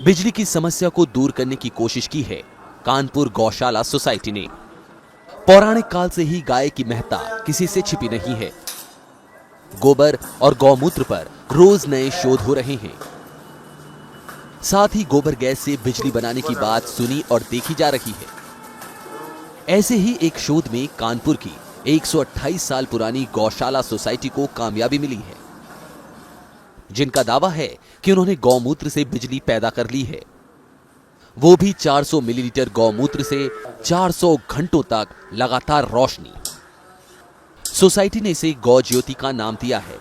बिजली की समस्या को दूर करने की कोशिश की है कानपुर गौशाला सोसाइटी ने। पौराणिक काल से ही गाय की महत्ता किसी से छिपी नहीं है। गोबर और गौमूत्र पर रोज नए शोध हो रहे हैं। साथ ही गोबर गैस से बिजली बनाने की बात सुनी और देखी जा रही है। ऐसे ही एक शोध में कानपुर की 128 साल पुरानी गौशाला सोसाइटी को कामयाबी मिली है, जिनका दावा है कि उन्होंने गौमूत्र से बिजली पैदा कर ली है, वो भी 400 मिलीलीटर गौमूत्र से 400 घंटों तक लगातार रोशनी। सोसाइटी ने इसे गौ ज्योति का नाम दिया है।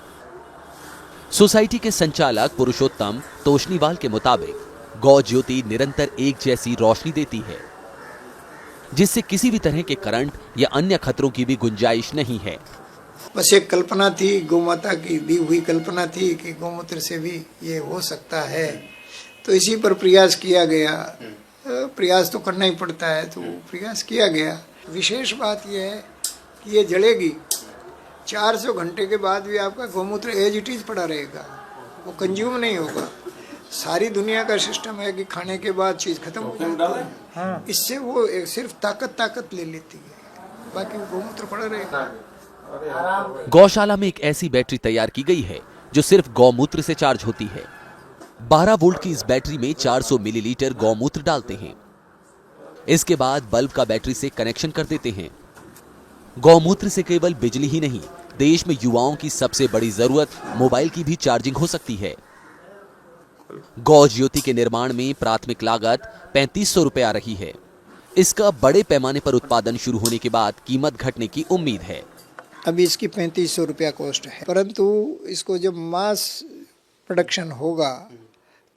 सोसाइटी के संचालक पुरुषोत्तम तोशनीवाल के मुताबिक गौ ज्योति निरंतर एक जैसी रोशनी देती है, जिससे किसी भी तरह के करंट या अन्य खतरों की भी गुंजाइश नहीं है। बस एक कल्पना थी, गौमाता की दी हुई कल्पना थी कि गौमूत्र से भी ये हो सकता है, तो इसी पर प्रयास किया गया। प्रयास तो करना ही पड़ता है, तो प्रयास किया गया। विशेष बात यह है कि ये जलेगी 400 घंटे के बाद भी आपका गौमूत्र एज इट इज पड़ा रहेगा, वो कंज्यूम नहीं होगा। सारी दुनिया का सिस्टम है कि खाने के बाद चीज खत्म हो जाती है, इससे वो सिर्फ ताकत ले लेती है, बाकी गौमूत्र पड़ा रहेगा। गौशाला में एक ऐसी बैटरी तैयार की गई है जो सिर्फ गौमूत्र से चार्ज होती है। 12 वोल्ट की इस बैटरी में 400 मिलीलीटर गौमूत्र डालते हैं। इसके बाद बल्ब का बैटरी से कनेक्शन कर देते हैं। गौमूत्र से केवल बिजली ही नहीं, देश में युवाओं की सबसे बड़ी जरूरत मोबाइल की भी चार्जिंग हो सकती है। गौ ज्योति के निर्माण में प्राथमिक लागत 3500 रुपए आ रही है। इसका बड़े पैमाने पर उत्पादन शुरू होने के बाद कीमत घटने की उम्मीद है। अभी इसकी 3500 रुपया कॉस्ट है, परंतु इसको जब मास प्रोडक्शन होगा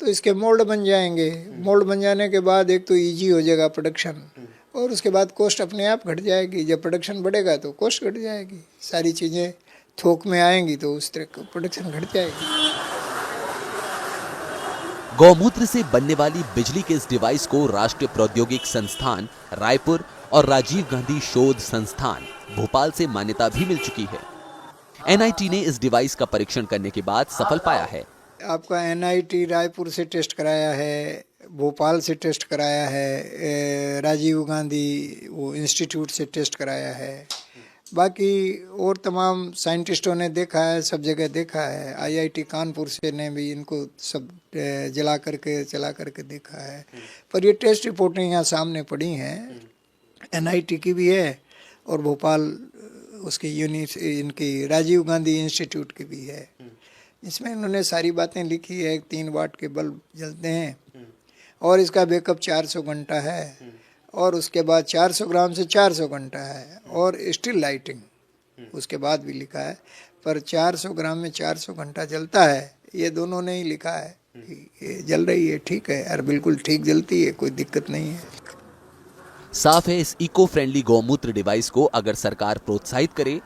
तो इसके मोल्ड बन जाएंगे। मोल्ड बन जाने के बाद एक तो इजी हो जाएगा प्रोडक्शन, और उसके बाद कॉस्ट अपने आप घट जाएगी। जब प्रोडक्शन बढ़ेगा तो कॉस्ट घट जाएगी, सारी चीज़ें थोक में आएंगी तो उस तरह प्रोडक्शन घट जाएगी। गौमूत्र से बनने वाली बिजली के इस डिवाइस को राष्ट्रीय प्रौद्योगिक संस्थान रायपुर और राजीव गांधी शोध संस्थान भोपाल से मान्यता भी मिल चुकी है। एनआईटी ने इस डिवाइस का परीक्षण करने के बाद सफल पाया है। आपका एनआईटी रायपुर से टेस्ट कराया है, भोपाल से टेस्ट कराया है, राजीव गांधी वो इंस्टीट्यूट से टेस्ट कराया है, बाकी और तमाम साइंटिस्टों ने देखा है, सब जगह देखा है। आईआईटी कानपुर से ने भी इनको सब चला करके देखा है। पर ये टेस्ट रिपोर्टें यहाँ सामने पड़ी हैं, एनआईटी की भी है और भोपाल उसकी इनकी राजीव गांधी इंस्टीट्यूट की भी है। इसमें इन्होंने सारी बातें लिखी है। 3 वाट के बल्ब जलते हैं और इसका बैकअप 400 घंटा है, और उसके बाद 400 ग्राम से 400 घंटा है, और स्टिल लाइटिंग उसके बाद भी लिखा है। पर 400 ग्राम में 400 घंटा जलता है, ये दोनों ने ही लिखा है कि ये जल रही है, ठीक है, और बिल्कुल ठीक जलती है, कोई दिक्कत नहीं है। साफ है, इस इको फ्रेंडली गौमूत्र डिवाइस को अगर सरकार प्रोत्साहित करे